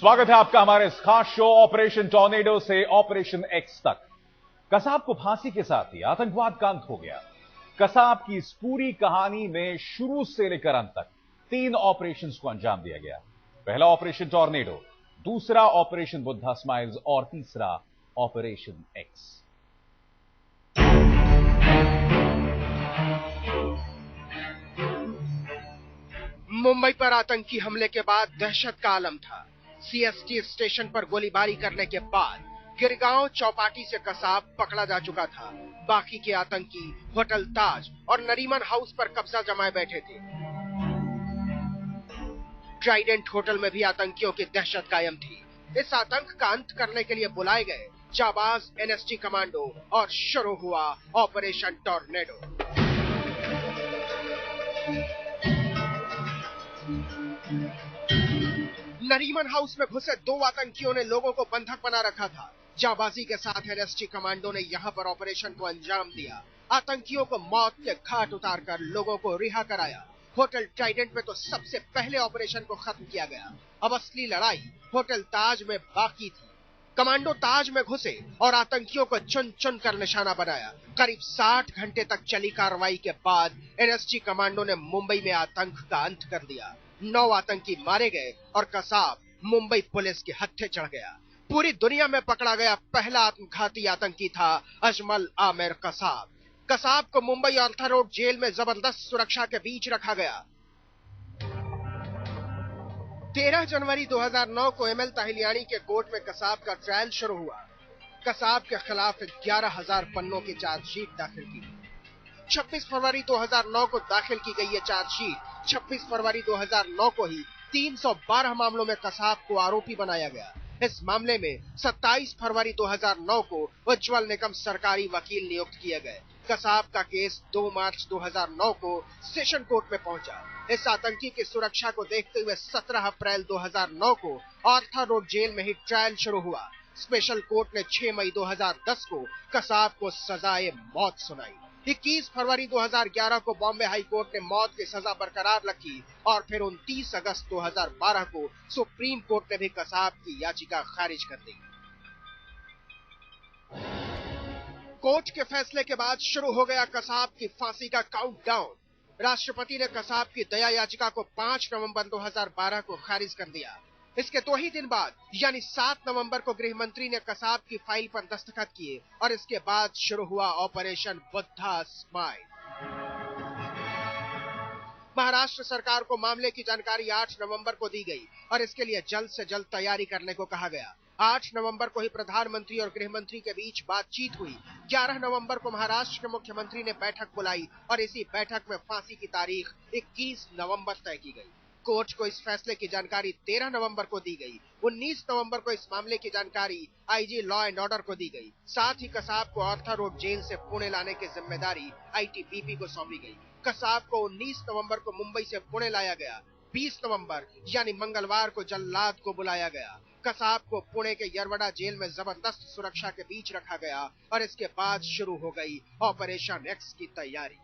स्वागत है आपका हमारे इस खास शो ऑपरेशन टॉर्नेडो से ऑपरेशन एक्स तक। कसाब को फांसी के साथ ही आतंकवाद का अंत हो गया। कसाब की इस पूरी कहानी में शुरू से लेकर अंत तक 3 ऑपरेशंस को अंजाम दिया गया। पहला ऑपरेशन टॉर्नेडो, दूसरा ऑपरेशन बुद्धा स्माइल्स और तीसरा ऑपरेशन एक्स। मुंबई पर आतंकी हमले के बाद दहशत का आलम था। सीएसटी स्टेशन पर गोलीबारी करने के बाद गिरगांव चौपाटी से कसाब पकड़ा जा चुका था। बाकी के आतंकी होटल ताज और नरीमन हाउस पर कब्जा जमाए बैठे थे। ट्राइडेंट होटल में भी आतंकियों की दहशत कायम थी। इस आतंक का अंत करने के लिए बुलाए गए जाबाज एनएसजी कमांडो और शुरू हुआ ऑपरेशन टॉर्नेडो। नरीमन हाउस में घुसे 2 आतंकियों ने लोगों को बंधक बना रखा था। जाबाजी के साथ एनएसजी कमांडो ने यहां पर ऑपरेशन को अंजाम दिया। आतंकियों को मौत के घाट उतारकर लोगों को रिहा कराया। होटल ट्राइडेंट में तो सबसे पहले ऑपरेशन को खत्म किया गया। अब असली लड़ाई होटल ताज में बाकी थी। कमांडो ताज में घुसे और आतंकियों को चुन चुन कर निशाना बनाया। करीब 60 घंटे तक चली कार्रवाई के बाद एनएसजी कमांडो ने मुंबई में आतंक का अंत कर दिया। 9 आतंकी मारे गए और कसाब मुंबई पुलिस के हत्थे चढ़ गया। पूरी दुनिया में पकड़ा गया पहला आत्मघाती आतंकी था अजमल आमिर कसाब। कसाब को मुंबई आर्थर रोड जेल में जबरदस्त सुरक्षा के बीच रखा गया। 13 जनवरी 2009 को एमएल ताहिलियानी के कोर्ट में कसाब का ट्रायल शुरू हुआ। कसाब के खिलाफ 11,000 पन्नों की चार्जशीट दाखिल की। 26 फरवरी 2009 को दाखिल की गई ये चार्जशीट 26 फरवरी 2009 को ही 312 मामलों में कसाब को आरोपी बनाया गया। इस मामले में 27 फरवरी 2009 को उज्जवल निकम सरकारी वकील नियुक्त किए गए। कसाब का केस 2 मार्च 2009 को सेशन कोर्ट में पहुंचा। इस आतंकी की सुरक्षा को देखते हुए 17 अप्रैल 2009 को आर्थर रोड जेल में ही ट्रायल शुरू हुआ। स्पेशल कोर्ट ने 6 मई 2010 को कसाब को सजाए मौत सुनाई। 21 फरवरी 2011 को बॉम्बे हाई कोर्ट ने मौत की सजा बरकरार रखी और फिर 29 अगस्त 2012 को सुप्रीम कोर्ट ने भी कसाब की याचिका खारिज कर दी। कोर्ट के फैसले के बाद शुरू हो गया कसाब की फांसी का काउंटडाउन। राष्ट्रपति ने कसाब की दया याचिका को 5 नवंबर 2012 को खारिज कर दिया। इसके 2 ही दिन बाद यानी 7 नवंबर को गृह मंत्री ने कसाब की फाइल पर दस्तखत किए और इसके बाद शुरू हुआ ऑपरेशन बुद्धा स्माइल। महाराष्ट्र सरकार को मामले की जानकारी 8 नवंबर को दी गई और इसके लिए जल्द से जल्द तैयारी करने को कहा गया। 8 नवंबर को ही प्रधानमंत्री और गृह मंत्री के बीच बातचीत हुई। 11 नवंबर को महाराष्ट्र के मुख्यमंत्री ने बैठक बुलाई और इसी बैठक में फांसी की तारीख 21 नवंबर तय की गई। कोर्ट को इस फैसले की जानकारी 13 नवंबर को दी गई। 19 नवंबर को इस मामले की जानकारी आईजी लॉ एंड ऑर्डर को दी गई। साथ ही कसाब को आर्थर रोड जेल से पुणे लाने की जिम्मेदारी आईटीबीपी को सौंपी गई। कसाब को 19 नवंबर को मुंबई से पुणे लाया गया। 20 नवंबर यानी मंगलवार को जल्लाद को बुलाया गया। कसाब को पुणे के यरवड़ा जेल में जबरदस्त सुरक्षा के बीच रखा गया और इसके बाद शुरू हो गई ऑपरेशन एक्स की तैयारी।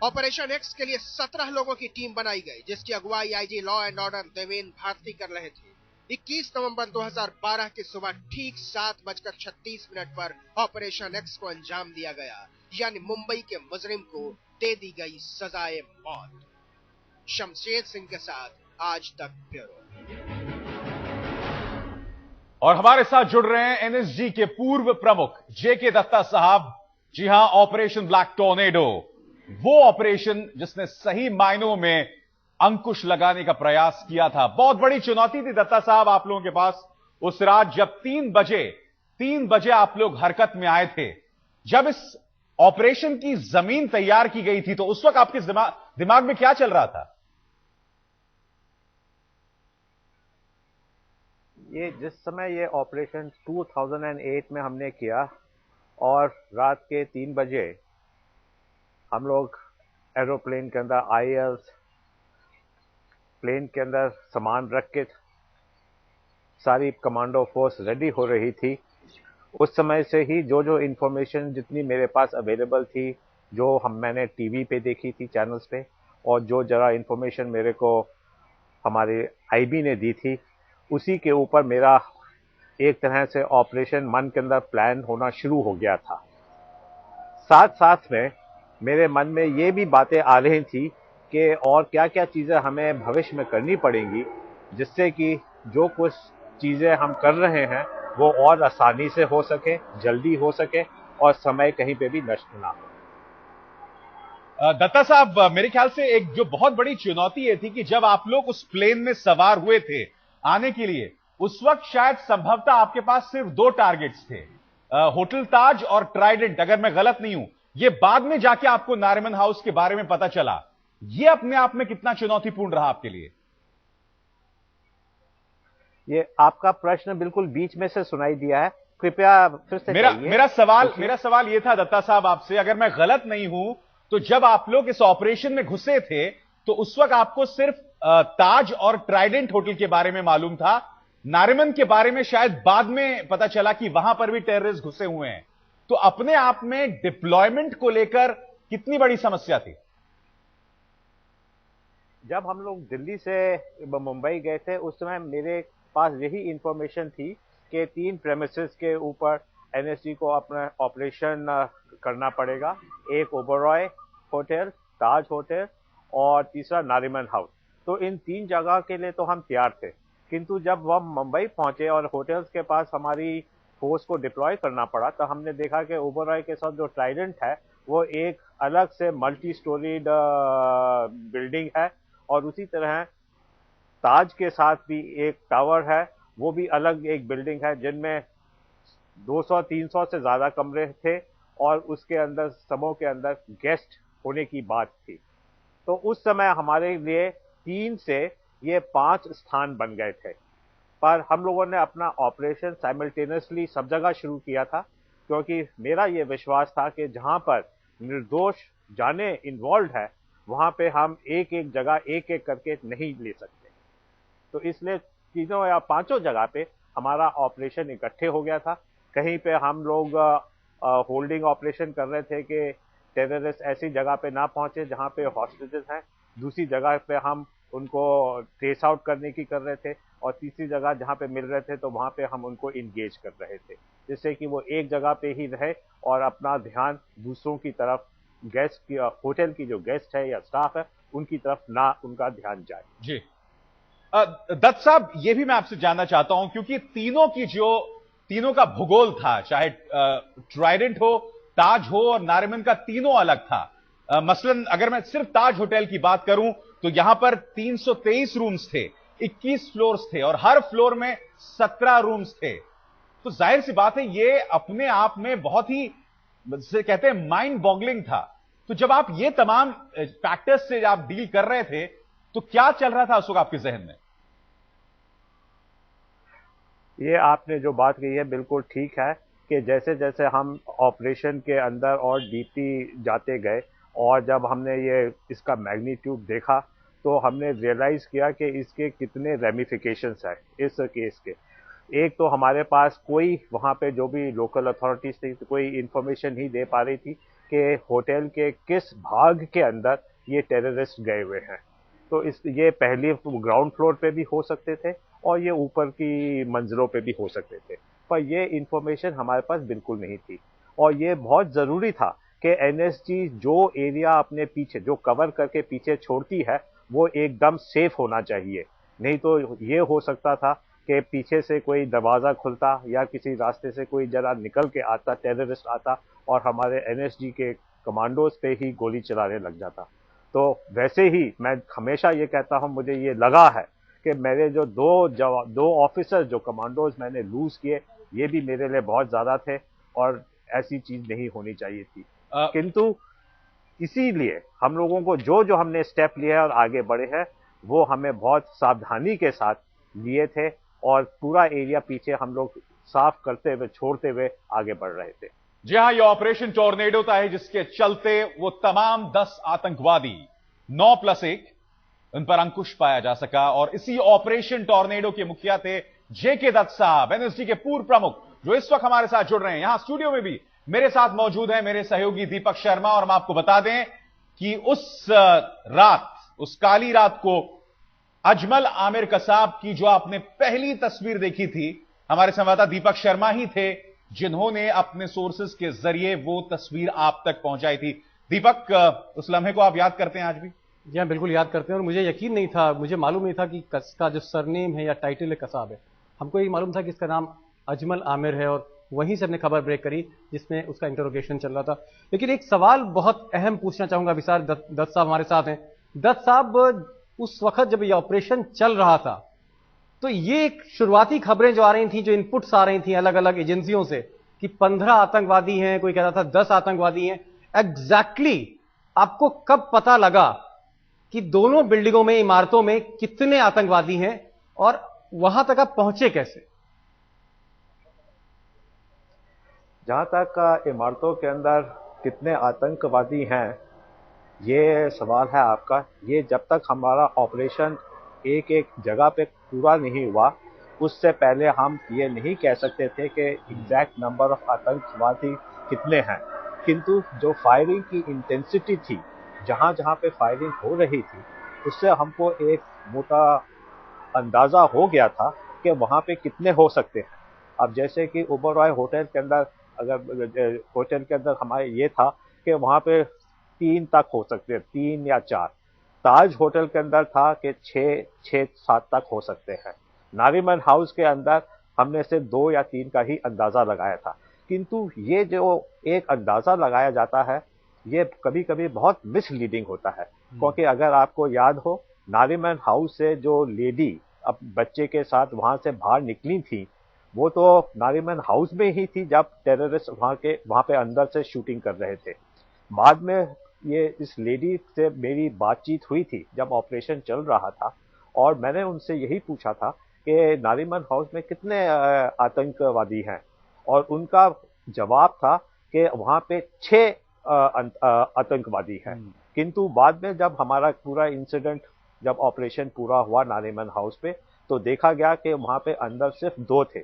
ऑपरेशन एक्स के लिए 17 लोगों की टीम बनाई गई, जिसकी अगुवाई IG law and order Devendra Bharti कर रहे थे। 21 नवंबर 2012 की सुबह ठीक 7:36 पर ऑपरेशन एक्स को अंजाम दिया गया, यानी मुंबई के मुजरिम को दे दी गई सजाए मौत। शमशेर सिंह के साथ आज तक ब्यूरो। और हमारे साथ जुड़ रहे हैं एनएसजी के पूर्व प्रमुख जेके दत्ता साहब। जी हां, ऑपरेशन ब्लैक टॉर्नेडो, वो ऑपरेशन जिसने सही मायनों में अंकुश लगाने का प्रयास किया था। बहुत बड़ी चुनौती थी दत्ता साहब आप लोगों के पास उस रात, जब 3 बजे आप लोग हरकत में आए थे। जब इस ऑपरेशन की जमीन तैयार की गई थी तो उस वक्त आपके दिमाग में क्या चल रहा था? ये जिस समय ये ऑपरेशन 2008 में हमने किया और रात के 3 बजे हम लोग एरोप्लेन के अंदर आईएल्स प्लेन के अंदर सामान रख के सारी कमांडो फोर्स रेडी हो रही थी। उस समय से ही जो इंफॉर्मेशन जितनी मेरे पास अवेलेबल थी, जो मैंने टीवी पे देखी थी चैनल्स पे, और जो जरा इंफॉर्मेशन मेरे को हमारे आईबी ने दी थी, उसी के ऊपर मेरा एक तरह से ऑपरेशन मन के अंदर प्लान होना शुरू हो गया था। साथ साथ में मेरे मन में ये भी बातें आ रही थी कि और क्या क्या चीज़ें हमें भविष्य में करनी पड़ेंगी, जिससे कि जो कुछ चीज़ें हम कर रहे हैं वो और आसानी से हो सके, जल्दी हो सके और समय कहीं पे भी नष्ट ना हो। दत्ता साहब, मेरे ख्याल से एक जो बहुत बड़ी चुनौती ये थी कि जब आप लोग उस प्लेन में सवार हुए थे आने के लिए, उस वक्त शायद संभवतः आपके पास सिर्फ 2 टारगेट्स थे, होटल ताज और ट्राइडेंट, अगर मैं गलत नहीं हूं। ये बाद में जाके आपको नारिमन हाउस के बारे में पता चला। ये अपने आप में कितना चुनौतीपूर्ण रहा आपके लिए? ये आपका प्रश्न बिल्कुल बीच में से सुनाई दिया है, कृपया फिर से मेरा सवाल ये था दत्ता साहब आपसे, अगर मैं गलत नहीं हूं तो जब आप लोग इस ऑपरेशन में घुसे थे तो उस वक्त आपको सिर्फ ताज और ट्राइडेंट होटल के बारे में मालूम था। नारिमन के बारे में शायद बाद में पता चला कि वहां पर भी टेररिस्ट घुसे हुए हैं। तो अपने आप में डिप्लॉयमेंट को लेकर कितनी बड़ी समस्या थी? जब हम लोग दिल्ली से मुंबई गए थे उस समय मेरे पास यही इंफॉर्मेशन थी कि 3 प्रेमिसेस के ऊपर एनएसजी को अपना ऑपरेशन करना पड़ेगा। एक ओबरॉय होटल, ताज होटल और तीसरा नारिमन हाउस। तो इन 3 जगह के लिए तो हम तैयार थे, किंतु जब हम मुंबई पहुंचे और होटल्स के पास हमारी फोर्स को डिप्लॉय करना पड़ा तो हमने देखा कि ओबरॉय के साथ जो ट्राइडेंट है वो एक अलग से मल्टी स्टोरीड बिल्डिंग है और उसी तरह ताज के साथ भी एक टावर है, वो भी अलग एक बिल्डिंग है जिनमें 200-300 से ज्यादा कमरे थे और उसके अंदर सबों के अंदर गेस्ट होने की बात थी। तो उस समय हमारे लिए 3 से ये 5 स्थान बन गए थे, पर हम लोगों ने अपना ऑपरेशन साइमल्टेनियसली सब जगह शुरू किया था, क्योंकि मेरा ये विश्वास था कि जहां पर निर्दोष जाने इन्वॉल्व है वहां पे हम एक एक जगह एक एक करके नहीं ले सकते। तो इसलिए 3 या 5 जगह पे हमारा ऑपरेशन इकट्ठे हो गया था। कहीं पे हम लोग होल्डिंग ऑपरेशन कर रहे थे कि टेररिस्ट ऐसी जगह पे ना पहुंचे जहां पे हॉस्टेजेस हैं, दूसरी जगह पे हम उनको ट्रेस आउट करने की कर रहे थे और तीसरी जगह जहां पे मिल रहे थे तो वहां पे हम उनको इंगेज कर रहे थे, जिससे कि वो एक जगह पे ही रहे और अपना ध्यान दूसरों की तरफ, गेस्ट की, होटल की जो गेस्ट है या स्टाफ है उनकी तरफ ना उनका ध्यान जाए। जी दत्त साहब, ये भी मैं आपसे जानना चाहता हूं, क्योंकि तीनों का भूगोल था, चाहे ट्राइडेंट हो, ताज हो और नारिमन का, तीनों अलग था। मसलन अगर मैं सिर्फ ताज होटल की बात करूं तो यहां पर 323 रूम्स थे, 21 फ्लोर्स थे और हर फ्लोर में 17 रूम्स थे। तो जाहिर सी बात है ये अपने आप में बहुत ही, जिसे कहते हैं, माइंड बॉगलिंग था। तो जब आप ये तमाम फैक्टर्स से आप डील कर रहे थे तो क्या चल रहा था उस वक्त आपके जहन में? ये आपने जो बात कही है बिल्कुल ठीक है कि जैसे जैसे हम ऑपरेशन के अंदर और डीपली जाते गए और जब हमने ये इसका मैग्नीट्यूड देखा तो हमने रियलाइज किया कि इसके कितने रेमिफिकेशंस हैं इस केस के। एक तो हमारे पास कोई वहाँ पे जो भी लोकल अथॉरिटीज थी कोई इंफॉर्मेशन ही दे पा रही थी कि होटल के किस भाग के अंदर ये टेररिस्ट गए हुए हैं। तो ये पहले ग्राउंड फ्लोर पे भी हो सकते थे और ये ऊपर की मंजिलों पे भी हो सकते थे, पर ये इंफॉर्मेशन हमारे पास बिल्कुल नहीं थी। और ये बहुत ज़रूरी था कि एनएसजी जो एरिया अपने पीछे जो कवर करके पीछे छोड़ती है वो एकदम सेफ होना चाहिए, नहीं तो ये हो सकता था कि पीछे से कोई दरवाज़ा खुलता या किसी रास्ते से कोई जरा निकल के आता, टेररिस्ट आता और हमारे एनएसजी के कमांडोज पे ही गोली चलाने लग जाता। तो वैसे ही मैं हमेशा ये कहता हूँ, मुझे ये लगा है कि मेरे जो दो ऑफिसर जो कमांडोज मैंने लूज किए ये भी मेरे लिए बहुत ज़्यादा थे और ऐसी चीज़ नहीं होनी चाहिए थी। किंतु इसीलिए हम लोगों को जो हमने स्टेप लिए और आगे बढ़े हैं वो हमें बहुत सावधानी के साथ लिए थे और पूरा एरिया पीछे हम लोग साफ करते हुए छोड़ते हुए आगे बढ़ रहे थे। जी हां, यह ऑपरेशन टॉर्नेडो था है जिसके चलते वो तमाम 10 आतंकवादी 9+1 उन पर अंकुश पाया जा सका। और इसी ऑपरेशन टॉर्नेडो के मुखिया थे जेके दत्त साहब, एनएसजी के पूर्व प्रमुख, जो इस वक्त हमारे साथ जुड़ रहे हैं। यहां स्टूडियो में भी मेरे साथ मौजूद है मेरे सहयोगी दीपक शर्मा। और हम आपको बता दें कि उस रात, उस काली रात को अजमल आमिर कसाब की जो आपने पहली तस्वीर देखी थी, हमारे संवाददाता दीपक शर्मा ही थे जिन्होंने अपने सोर्सेस के जरिए वो तस्वीर आप तक पहुंचाई थी। दीपक, उस लम्हे को आप याद करते हैं आज भी? जी हाँ, बिल्कुल याद करते हैं। और मुझे यकीन नहीं था, मुझे मालूम नहीं था कि इसका जो सरनेम है या टाइटल है कसाब है। हमको ये मालूम था कि इसका नाम अजमल आमिर है, और वहीं से हमने खबर ब्रेक करी जिसमें उसका इंटरोगेशन चल रहा था। लेकिन एक सवाल बहुत अहम पूछना चाहूंगा। विशाल दत्त साहब हमारे साथ हैं। दत्त साहब, उस वक्त जब ये ऑपरेशन चल रहा था तो ये एक शुरुआती खबरें जो आ रही थी, जो इनपुट्स आ रही थी अलग अलग एजेंसियों से कि 15 आतंकवादी हैं, कोई कह रहा था 10 आतंकवादी हैं, एग्जैक्टली आपको कब पता लगा कि दोनों बिल्डिंगों में, इमारतों में कितने आतंकवादी हैं, और वहां तक आप पहुंचे कैसे? जहां तक इमारतों के अंदर कितने आतंकवादी हैं, ये सवाल है आपका। ये जब तक हमारा ऑपरेशन एक एक जगह पे पूरा नहीं हुआ, उससे पहले हम ये नहीं कह सकते थे कि एग्जैक्ट नंबर ऑफ आतंकवादी कितने हैं। किंतु जो फायरिंग की इंटेंसिटी थी, जहां जहां पे फायरिंग हो रही थी, उससे हमको एक मोटा अंदाजा हो गया था कि वहां पे कितने हो सकते हैं। अब जैसे कि ओबरॉय होटल के अंदर, अगर होटल के अंदर हमारे ये था कि वहां पे 3 तक हो सकते हैं, 3 या 4। ताज होटल के अंदर था कि 6-7 तक हो सकते हैं। नारीमन हाउस के अंदर हमने सिर्फ 2 या 3 का ही अंदाजा लगाया था। किंतु ये जो एक अंदाजा लगाया जाता है, ये कभी कभी बहुत मिसलीडिंग होता है। क्योंकि अगर आपको याद हो, नारीमन हाउस से जो लेडी अब बच्चे के साथ वहां से बाहर निकली थी, वो तो नारीमन हाउस में ही थी जब टेररिस्ट वहां पे अंदर से शूटिंग कर रहे थे। बाद में ये इस लेडी से मेरी बातचीत हुई थी जब ऑपरेशन चल रहा था, और मैंने उनसे यही पूछा था कि नारीमन हाउस में कितने आतंकवादी हैं, और उनका जवाब था कि वहां पे 6 आतंकवादी हैं। किंतु बाद में जब हमारा पूरा इंसिडेंट, जब ऑपरेशन पूरा हुआ नारीमन हाउस पे, तो देखा गया कि वहां पे अंदर सिर्फ 2 थे।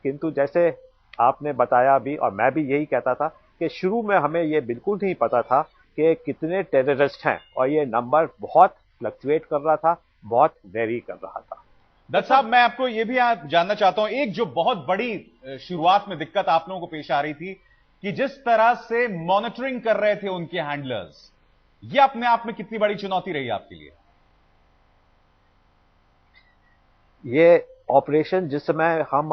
किंतु जैसे आपने बताया भी, और मैं भी यही कहता था कि शुरू में हमें ये बिल्कुल नहीं पता था कि कितने टेररिस्ट हैं, और ये नंबर बहुत फ्लक्चुएट कर रहा था, बहुत वेरी कर रहा था। दत्त साहब, मैं आपको यह भी जानना चाहता हूं, एक जो बहुत बड़ी शुरुआत में दिक्कत आप लोगों को पेश आ रही थी कि जिस तरह से मॉनिटरिंग कर रहे थे उनके हैंडलर्स, यह अपने आप में कितनी बड़ी चुनौती रही आपके लिए? ये ऑपरेशन जिस समय हम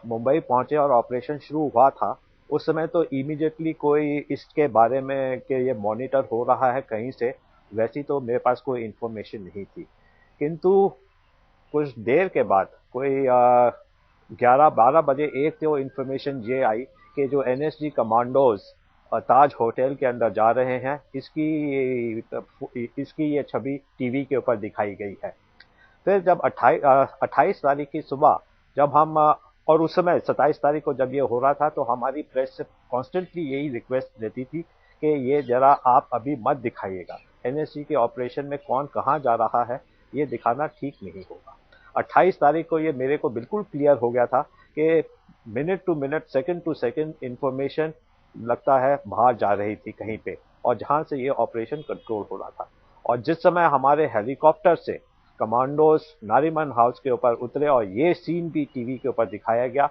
मुंबई पहुंचे और ऑपरेशन शुरू हुआ था, उस समय तो इमीडिएटली कोई इसके बारे में कि ये मॉनिटर हो रहा है कहीं से, वैसी तो मेरे पास कोई इंफॉर्मेशन नहीं थी। किंतु कुछ देर के बाद, कोई 11-12 बजे, एक तो इंफॉर्मेशन ये आई कि जो एनएसजी कमांडोज ताज होटल के अंदर जा रहे हैं, इसकी ये छवि टीवी के ऊपर दिखाई गई है। फिर जब 28 तारीख की सुबह जब हम, और उस समय 27 तारीख को जब ये हो रहा था, तो हमारी प्रेस से कॉन्स्टेंटली यही रिक्वेस्ट रहती थी कि ये जरा आप अभी मत दिखाइएगा, एनएसजी के ऑपरेशन में कौन कहाँ जा रहा है ये दिखाना ठीक नहीं होगा। 28 तारीख को ये मेरे को बिल्कुल क्लियर हो गया था कि minute to minute, second to second information लगता है बाहर जा रही थी कहीं पे, और जहां से ये ऑपरेशन कंट्रोल हो रहा था। और जिस समय हमारे हेलीकॉप्टर से कमांडोज नारीमन हाउस के ऊपर उतरे और ये सीन भी टीवी के ऊपर दिखाया गया,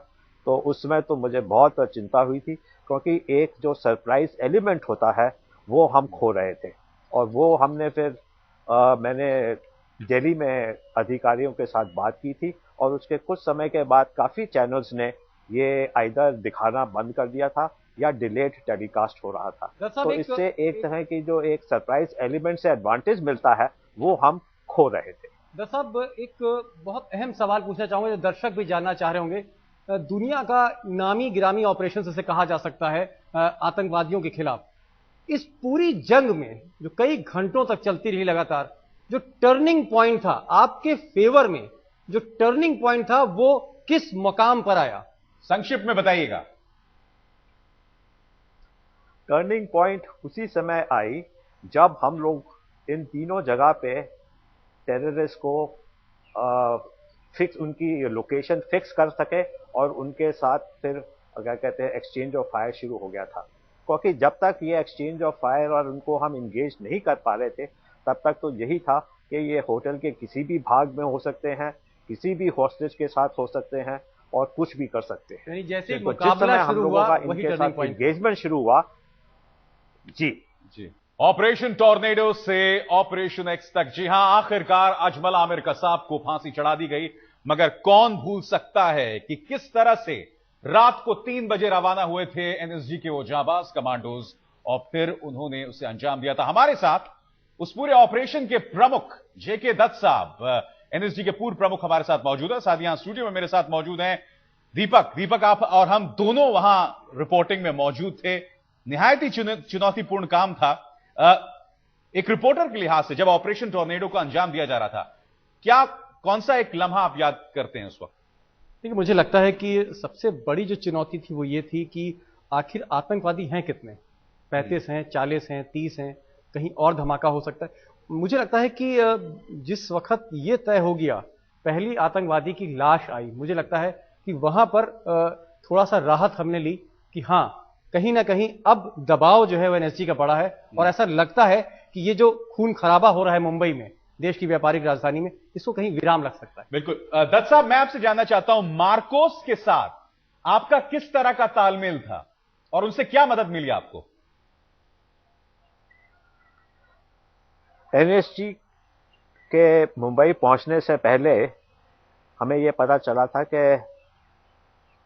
तो उस समय तो मुझे बहुत चिंता हुई थी, क्योंकि एक जो सरप्राइज एलिमेंट होता है वो हम खो रहे थे। और वो हमने फिर मैंने दिल्ली में अधिकारियों के साथ बात की थी, और उसके कुछ समय के बाद काफ़ी चैनल्स ने ये आइदर दिखाना बंद कर दिया था या डिलेड टेलीकास्ट हो रहा था। तो इससे एक तरह की जो एक सरप्राइज एलिमेंट से एडवांटेज मिलता है, वो हम खो रहे थे। दत्त साहब, एक बहुत अहम सवाल पूछना चाहूंगा, जो दर्शक भी जानना चाह रहे होंगे। दुनिया का नामी गिरामी ऑपरेशन जिसे कहा जा सकता है आतंकवादियों के खिलाफ, इस पूरी जंग में जो कई घंटों तक चलती रही लगातार, जो टर्निंग पॉइंट था आपके फेवर में, जो टर्निंग पॉइंट था, वो किस मुकाम पर आया? संक्षिप्त में बताइएगा। टर्निंग पॉइंट उसी समय आई जब हम लोग इन तीनों जगह पे टेररिस्ट को फिक्स, उनकी लोकेशन फिक्स कर सके, और उनके साथ फिर क्या कहते हैं एक्सचेंज ऑफ फायर शुरू हो गया था। क्योंकि जब तक ये एक्सचेंज ऑफ फायर और उनको हम इंगेज नहीं कर पा रहे थे, तब तक तो यही था कि ये होटल के किसी भी भाग में हो सकते हैं, किसी भी हॉस्टेज के साथ हो सकते हैं और कुछ भी कर सकते हैं। यानी जैसे तो मुकाबला हम शुरू लोगों हुआ का वही इनके टर्निंग साथ पॉइंट। एंगेजमेंट शुरू हुआ। जी जी, ऑपरेशन टॉर्नेडो से ऑपरेशन एक्स तक। जी हां, आखिरकार अजमल आमिर कसाब को फांसी चढ़ा दी गई, मगर कौन भूल सकता है कि किस तरह से रात को 3 बजे रवाना हुए थे एनएसजी के वो जांबाज कमांडोज और फिर उन्होंने उसे अंजाम दिया था। हमारे साथ उस पूरे ऑपरेशन के प्रमुख जेके दत्त साहब, एनएसजी के पूर्व प्रमुख हमारे साथ मौजूद है। साथ यहां स्टूडियो में मेरे साथ मौजूद हैं दीपक, आप और हम दोनों वहां रिपोर्टिंग में मौजूद थे। निहायत ही चुनौतीपूर्ण काम था। एक रिपोर्टर के लिहाज से जब ऑपरेशन टॉर्नेडो को अंजाम दिया जा रहा था, कौन सा एक लम्हा आप याद करते हैं उस वक्त? देखिए, मुझे लगता है कि सबसे बड़ी जो चुनौती थी वो ये थी कि आखिर आतंकवादी हैं कितने, 35 हैं, 40 हैं, 30 हैं, कहीं और धमाका हो सकता है। मुझे लगता है कि जिस वक्त ये तय हो गया, पहली आतंकवादी की लाश आई, मुझे लगता है कि वहां पर थोड़ा सा राहत हमने ली कि हाँ, कहीं ना कहीं अब दबाव जो है वो एनएसजी का बढ़ा है और ऐसा लगता है कि ये जो खून खराबा हो रहा है मुंबई में, देश की व्यापारिक राजधानी में, इसको कहीं विराम लग सकता है। बिल्कुल। दत्त साहब, मैं आपसे जानना चाहता हूं, मार्कोस के साथ आपका किस तरह का तालमेल था और उनसे क्या मदद मिली आपको? एनएसजी के मुंबई पहुंचने से पहले हमें यह पता चला था कि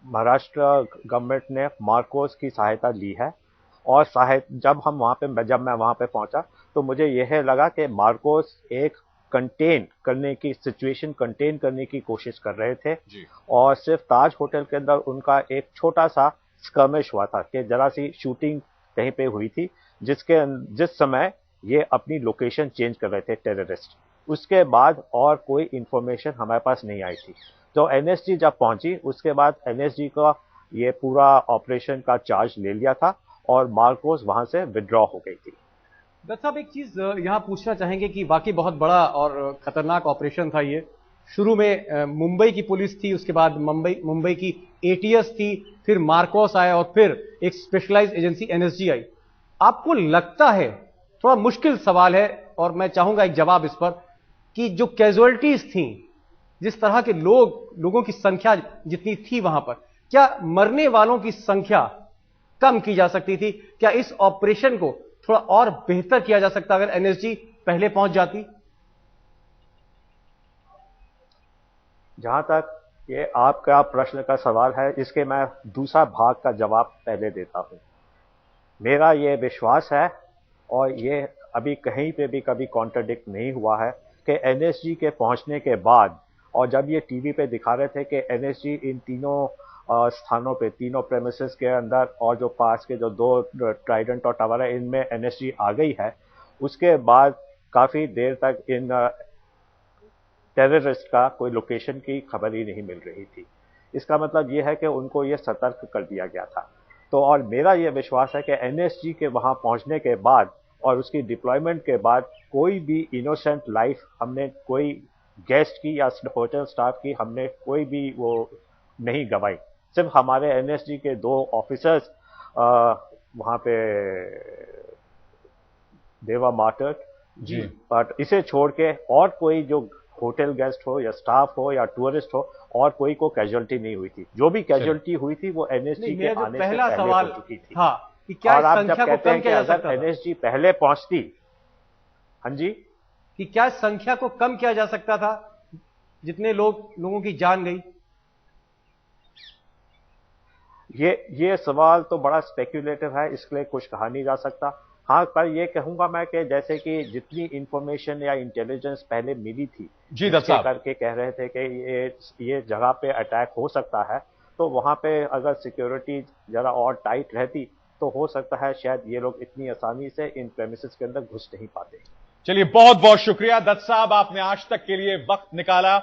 महाराष्ट्र गवर्नमेंट ने मार्कोस की सहायता ली है और जब मैं वहां पे पहुंचा तो मुझे यह लगा कि मार्कोस एक सिचुएशन कंटेन करने की कोशिश कर रहे थे जी। और सिर्फ ताज होटल के अंदर उनका एक छोटा सा स्कर्मिश हुआ था कि जरा सी शूटिंग कहीं पे हुई थी, जिस समय ये अपनी लोकेशन चेंज कर रहे थे टेररिस्ट। उसके बाद और कोई इंफॉर्मेशन हमारे पास नहीं आई थी। तो एनएसजी जब पहुंची उसके बाद एनएसजी का ये पूरा ऑपरेशन का चार्ज ले लिया था और मार्कोस वहां से विड्रॉ हो गई थी। दत्त साहब, एक चीज यहां पूछना चाहेंगे कि वाकई बहुत बड़ा और खतरनाक ऑपरेशन था ये। शुरू में मुंबई की पुलिस थी, उसके बाद मुंबई की एटीएस थी, फिर मार्कोस आया और फिर एक स्पेशलाइज्ड एजेंसी एनएसजी आई। आपको लगता है, थोड़ा मुश्किल सवाल है और मैं चाहूंगा एक जवाब इस पर, कि जो कैजुअलिटीज थी, जिस तरह के लोगों की संख्या जितनी थी वहां पर, क्या मरने वालों की संख्या कम की जा सकती थी? क्या इस ऑपरेशन को थोड़ा और बेहतर किया जा सकता अगर एनएसजी पहले पहुंच जाती? जहां तक ये आपका प्रश्न का सवाल है, इसके मैं दूसरा भाग का जवाब पहले देता हूं। मेरा ये विश्वास है और ये अभी कहीं पे भी कभी कॉन्ट्रडिक्ट नहीं हुआ है कि एनएसजी के पहुंचने के बाद, और जब ये टीवी पे दिखा रहे थे कि एनएसजी इन तीनों स्थानों पे, तीनों प्रेमिसेस के अंदर और जो पास के जो 2 ट्राइडेंट और टावर है, इनमें एनएसजी आ गई है, उसके बाद काफी देर तक इन टेररिस्ट का कोई लोकेशन की खबर ही नहीं मिल रही थी। इसका मतलब यह है कि उनको यह सतर्क कर दिया गया था। तो और मेरा यह विश्वास है कि एनएसजी के वहां पहुंचने के बाद और उसकी डिप्लॉयमेंट के बाद कोई भी इनोसेंट लाइफ हमने, कोई गेस्ट की या होटल स्टाफ की, हमने कोई भी वो नहीं गंवाई। सिर्फ हमारे एनएसजी के 2 ऑफिसर्स वहां पे देवा मार्टर्ड जी। बट इसे छोड़ के और कोई जो होटल गेस्ट हो या स्टाफ हो या टूरिस्ट हो, और कोई को कैजुअलिटी नहीं हुई थी। जो भी कैजुअलिटी हुई थी वो एनएसजी के आने से पहला पहले सवाल हो चुकी थी। था कि क्या और आप संख्या जब को कहते कम हैं कि किया जा अगर सकता था? एनएसजी पहले पहुंचती, हाँ जी, कि क्या संख्या को कम किया जा सकता था जितने लोगों की जान गई? ये सवाल तो बड़ा स्पेक्युलेटिव है, इसके लिए कुछ कहा नहीं जा सकता। हाँ, पर ये कहूंगा मैं कि जैसे कि जितनी इंफॉर्मेशन या इंटेलिजेंस पहले मिली थी, जी दत्त साहब, करके कह रहे थे कि ये जगह पे अटैक हो सकता है, तो वहां पे अगर सिक्योरिटी जरा और टाइट रहती तो हो सकता है शायद ये लोग इतनी आसानी से इन प्रेमिसेस के अंदर घुस नहीं पाते। चलिए, बहुत बहुत शुक्रिया दत्त साहब, आपने आज तक के लिए वक्त निकाला।